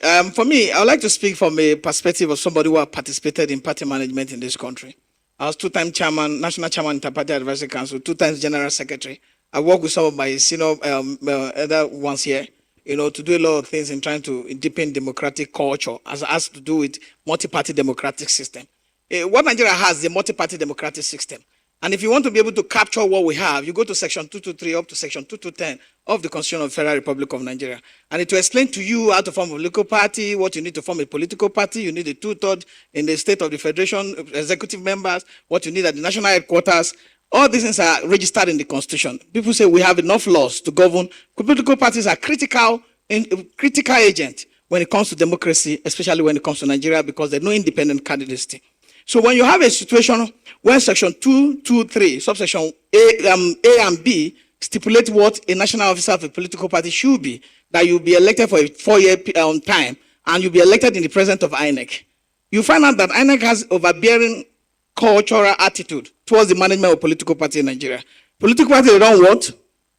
For me, I would like to speak from a perspective of somebody who has participated in party management in this country. I was two-time chairman, national chairman, Interparty Advisory Council, 2 times general secretary. I work with some of my senior other ones here, to do a lot of things in trying to deepen democratic culture as has to do with multi-party democratic system. What Nigeria has is a multi-party democratic system. And if you want to be able to capture what we have, you go to section 223 up to section 2210 of the Constitution of the Federal Republic of Nigeria. And it will explain to you how to form a political party, what you need to form a political party. You need a 2/3 in the state of the federation, executive members, what you need at the national headquarters. All these things are registered in the Constitution. People say we have enough laws to govern. Political parties are critical agent when it comes to democracy, especially when it comes to Nigeria, because there's no independent candidacy. So when you have a situation where section 223, subsection A and B stipulate what a national officer of a political party should be, that you'll be elected for a 4-year time, and you'll be elected in the presence of INEC. You find out that INEC has overbearing cultural attitude towards the management of political party in Nigeria. Political party, they don't want,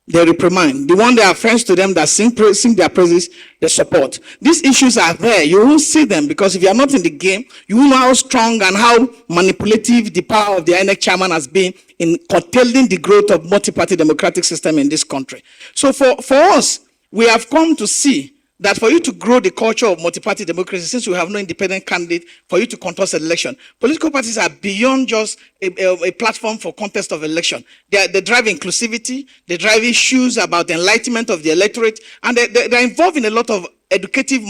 they reprimand. The one they are friends to them that sing their praises, they support. These issues are there. You won't see them because if you are not in the game, you won't know how strong and how manipulative the power of the INEC chairman has been in curtailing the growth of multi-party democratic system in this country. So for us, we have come to see that for you to grow the culture of multi-party democracy, since we have no independent candidate, for you to contest an election, political parties are beyond just a platform for contest of election. They drive inclusivity, they drive issues about the enlightenment of the electorate, and they're involved in a lot of educative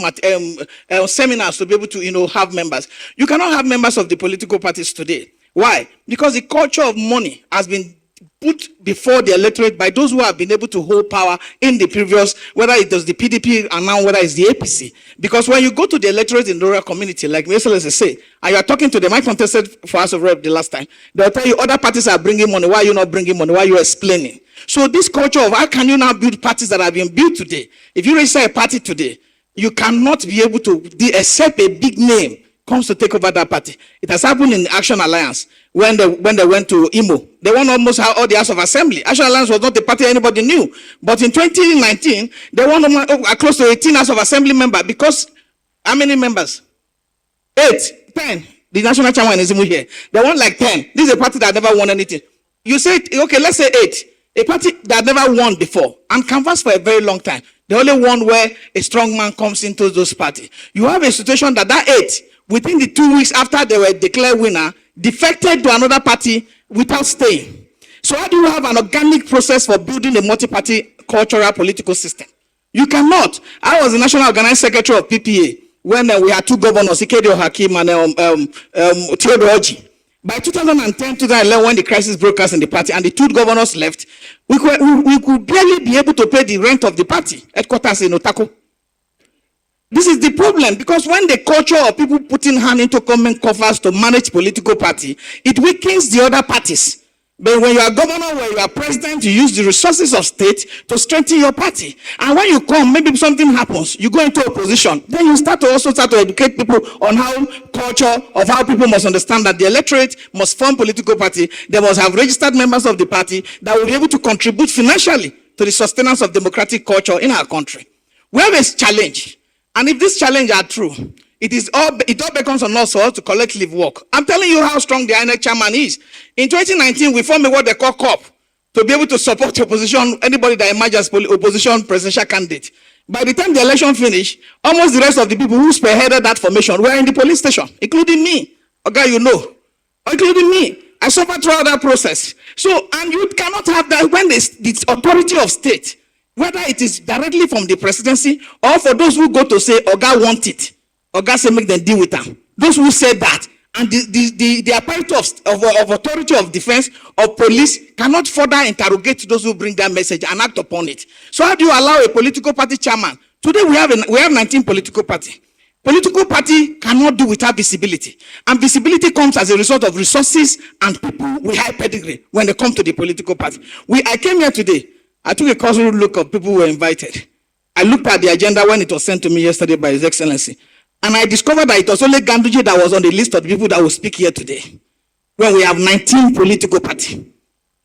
seminars to be able to have members. You cannot have members of the political parties today. Why? Because the culture of money has been put before the electorate by those who have been able to hold power in the previous, whether it was the PDP and now whether it's the APC. Because when you go to the electorate in the rural community, like Mr. say, and you are talking to them, I contested for House of Rep the last time, they'll tell you other parties are bringing money, why are you not bringing money, why are you explaining? So this culture of how can you now build parties that have been built today? If you register a party today, you cannot be able to, except a big name comes to take over that party. It has happened in Action Alliance when they went to Imo. They won almost all the House of Assembly. Action Alliance was not the party anybody knew. But in 2019, they won close to 18 House of Assembly members because how many members? 8, 10. The national chairman is here. They won like 10. This is a party that never won anything. You say, okay, let's say 8. A party that never won before and canvassed for a very long time. The only one where a strong man comes into those parties. You have a situation that 8, within the 2 weeks after they were declared winner, defected to another party without staying. So how do you have an organic process for building a multi-party cultural political system? You cannot. I was the national organizing secretary of PPA when we had 2 governors, Ikedio Hakim and Theodore Oji. By 2010, 2011, when the crisis broke out in the party and the 2 governors left, we could barely be able to pay the rent of the party headquarters in Otako. This is the problem, because when the culture of people putting hand into common coffers to manage political party, it weakens the other parties. But when you are governor, when you are president, you use the resources of state to strengthen your party. And when you come, maybe something happens, you go into opposition. Then you start to educate people on how culture, of how people must understand that the electorate must form political party. They must have registered members of the party that will be able to contribute financially to the sustenance of democratic culture in our country. We have a challenge. And if this challenge are true, it all becomes on us to collectively work. I'm telling you how strong the INEC chairman is. In 2019, we formed what they call CUPP to be able to support opposition, anybody that emerges opposition presidential candidate. By the time the election finished, almost the rest of the people who spearheaded that formation were in the police station, including me. Okay, including me. I suffered throughout that process. So, and you cannot have that when the authority of state, whether it is directly from the presidency or for those who go to say, Oga want it, Oga say make them deal with them. Those who say that, and the apparatus of authority of defense or police cannot further interrogate those who bring that message and act upon it. So how do you allow a political party chairman? Today we have 19 political parties. Political party cannot do without visibility. And visibility comes as a result of resources and people with high pedigree when they come to the political party. I came here today. I took a cursory look of people who were invited. I looked at the agenda when it was sent to me yesterday by His Excellency. And I discovered that it was only Ganduje that was on the list of the people that will speak here today. When we have 19 political parties.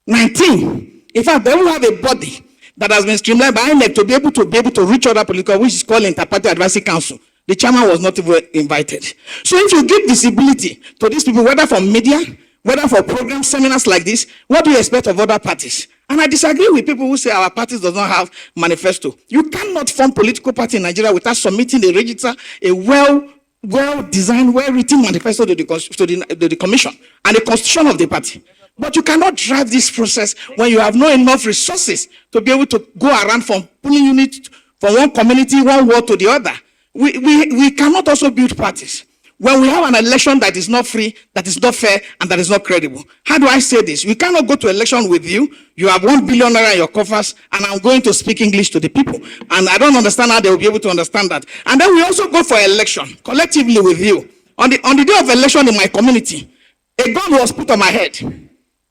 19. In fact, they will have a body that has been streamlined by INEC to be able to reach other political, which is called Interparty Advisory Council. The chairman was not even invited. So if you give visibility to these people, whether from media, whether for program seminars like this, what do you expect of other parties? And I disagree with people who say our parties does not have manifesto. You cannot form political party in Nigeria without submitting a register, a well-designed, well-written manifesto to the commission and the constitution of the party. But you cannot drive this process when you have not enough resources to be able to go around from pulling units from one community, one ward to the other. We cannot also build parties when we have an election that is not free, that is not fair, and that is not credible. How do I say this? We cannot go to election with you. You have 1 billion naira in your coffers, and I'm going to speak English to the people. And I don't understand how they will be able to understand that. And then we also go for election collectively with you. On the day of election in my community, a gun was put on my head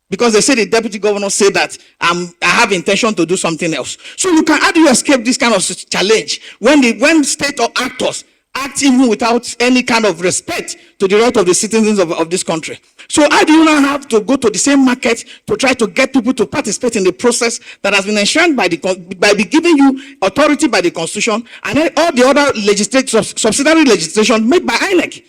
because they said the deputy governor said that I have intention to do something else. So how do you escape this kind of challenge when state or actors act even without any kind of respect to the right of the citizens of this country? So how do you now have to go to the same market to try to get people to participate in the process that has been enshrined by giving you authority by the constitution and then all the other subsidiary legislation made by INEC?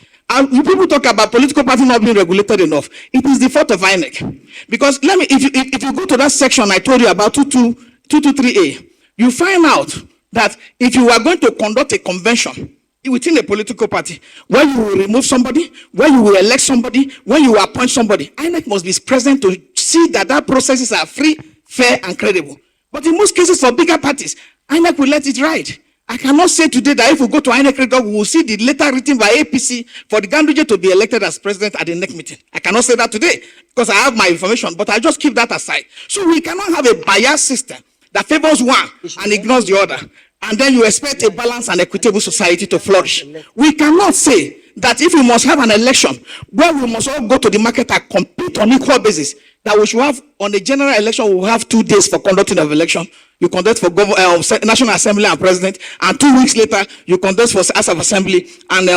You people talk about political party not being regulated enough. It is the fault of INEC. Because if you go to that section I told you about 223A, you find out that if you are going to conduct a convention within a political party, where you will remove somebody, where you will elect somebody, where you will appoint somebody, INEC must be present to see that processes are free, fair, and credible. But in most cases for bigger parties, INEC will let it ride. I cannot say today that if we go to INEC record, we will see the letter written by APC for the Ganduje to be elected as president at the next meeting. I cannot say that today because I have my information, but I just keep that aside. So we cannot have a biased system that favors one and ignores the other. And then you expect a balanced and equitable society to flourish. We cannot say that if we must have an election where we must all go to the market and compete on equal basis, that we should have on a general election, we will have 2 days for conducting of election. You conduct for National Assembly and President, and 2 weeks later, you conduct for House of Assembly and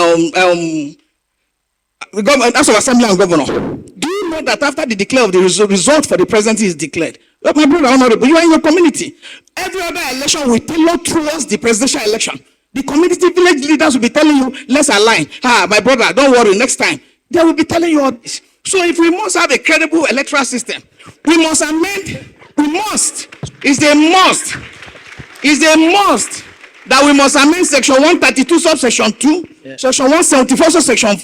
House of Assembly and Governor. Do you know that after the declare of the result for the presidency is declared, my brother honorable, you are in your community. Every other election will tailor towards the presidential election. The community village leaders will be telling you, let's align. My brother, don't worry, next time. They will be telling you all this. So if we must have a credible electoral system, we must amend, it's a must that we must amend section 132 subsection 2, section 174 subsection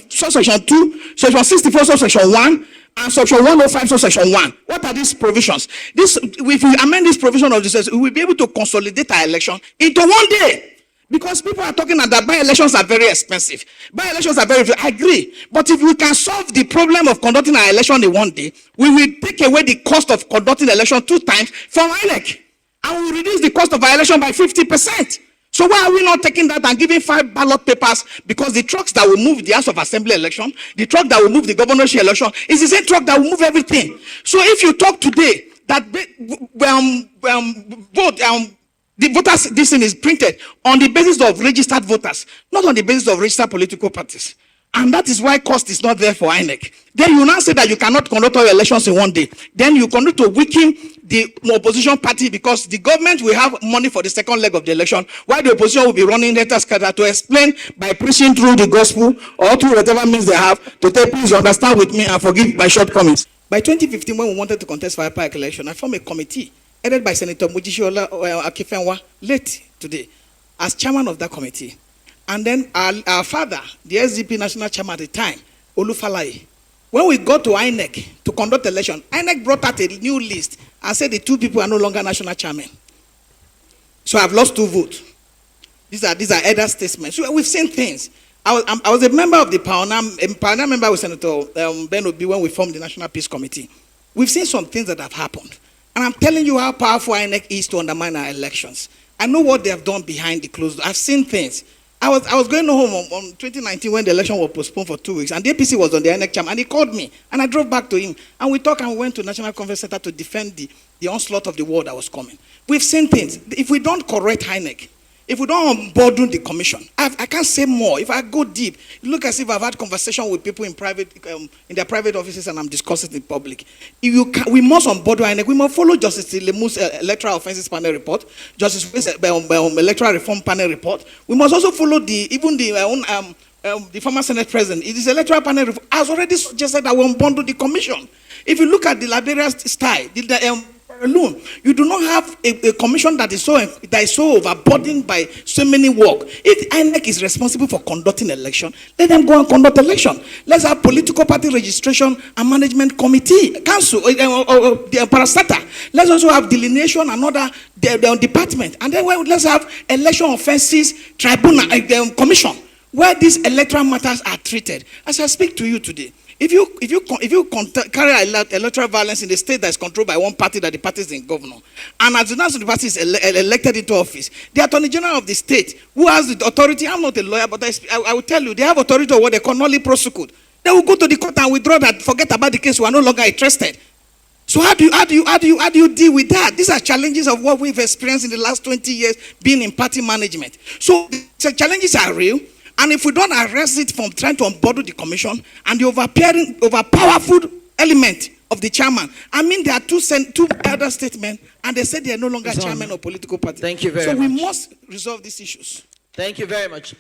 2, section 64 subsection 1, and section 105 subsection 1. What are these provisions? If we amend this provision of this, we will be able to consolidate our election into 1 day. Because people are talking that by-elections are very expensive. By-elections are very, I agree. But if we can solve the problem of conducting our election in 1 day, we will take away the cost of conducting election 2 times from INEC. And we will reduce the cost of our election by 50%. So why are we not taking that and giving 5 ballot papers? Because the trucks that will move the House of Assembly election, the truck that will move the governorship election, is the same truck that will move everything. So if you talk today that the voters, this thing is printed on the basis of registered voters, not on the basis of registered political parties. And that is why cost is not there for INEC. Then you now say that you cannot conduct all elections in 1 day. Then you continue to weaken the opposition party because the government will have money for the second leg of the election, while the opposition will be running letters to explain by preaching through the gospel or through whatever means they have to tell, please understand with me and forgive my shortcomings. By 2015, when we wanted to contest for IPAC election, I formed a committee headed by Senator Mujishola Akifenwa, late today, as chairman of that committee. And then our father, the SDP national chairman at the time, Olufalaye, when we got to INEC to conduct election, INEC brought out a new list and said the 2 people are no longer national chairmen. So I've lost 2 votes. These are elder statements. So we've seen things. I was a member of the pioneer member with Senator Ben Obi when we formed the National Peace Committee. We've seen some things that have happened. And I'm telling you how powerful INEC is to undermine our elections. I know what they have done behind the closed door. I've seen things. I was going home on 2019 when the election was postponed for 2 weeks, and the APC was on the INEC chairman, and he called me, and I drove back to him, and we talked and we went to National Conference Center to defend the onslaught of the war that was coming. We've seen things. If we don't correct INEC, if we don't unburden the commission, I can't say more. If I go deep, look as if I've had conversation with people in private, in their private offices, and I'm discussing it in public. If we must unburden INEC. We must follow Justice Lemu's electoral offences panel report, Justice electoral reform panel report. We must also follow the former Senate President. It is electoral panel report has already suggested that we unbundle the commission. If you look at the Liberia style, alone, you do not have a commission that is so overburdened by so many work. If INEC is responsible for conducting election, let them go and conduct election. Let's have political party registration and management committee, council, or the parastata. Let's also have delineation and other department. And then let's have election offences tribunal commission, where these electoral matters are treated. As I speak to you today, if you carry out electoral violence in a state that is controlled by one party, that the party is in governor, and as soon as the party is elected into office, the Attorney General of the state, who has the authority, I'm not a lawyer, but I will tell you, they have authority of what they call nolli prosecute. They will go to the court and withdraw that, forget about the case, we are no longer interested. So how do you deal with that? These are challenges of what we've experienced in the last 20 years being in party management. So the challenges are real. And if we don't arrest it from trying to unburden the commission and the overpowerful element of the chairman, I mean, there are two other statements, and they said they are no longer chairman of political party. Thank you very much. So we must resolve these issues. Thank you very much.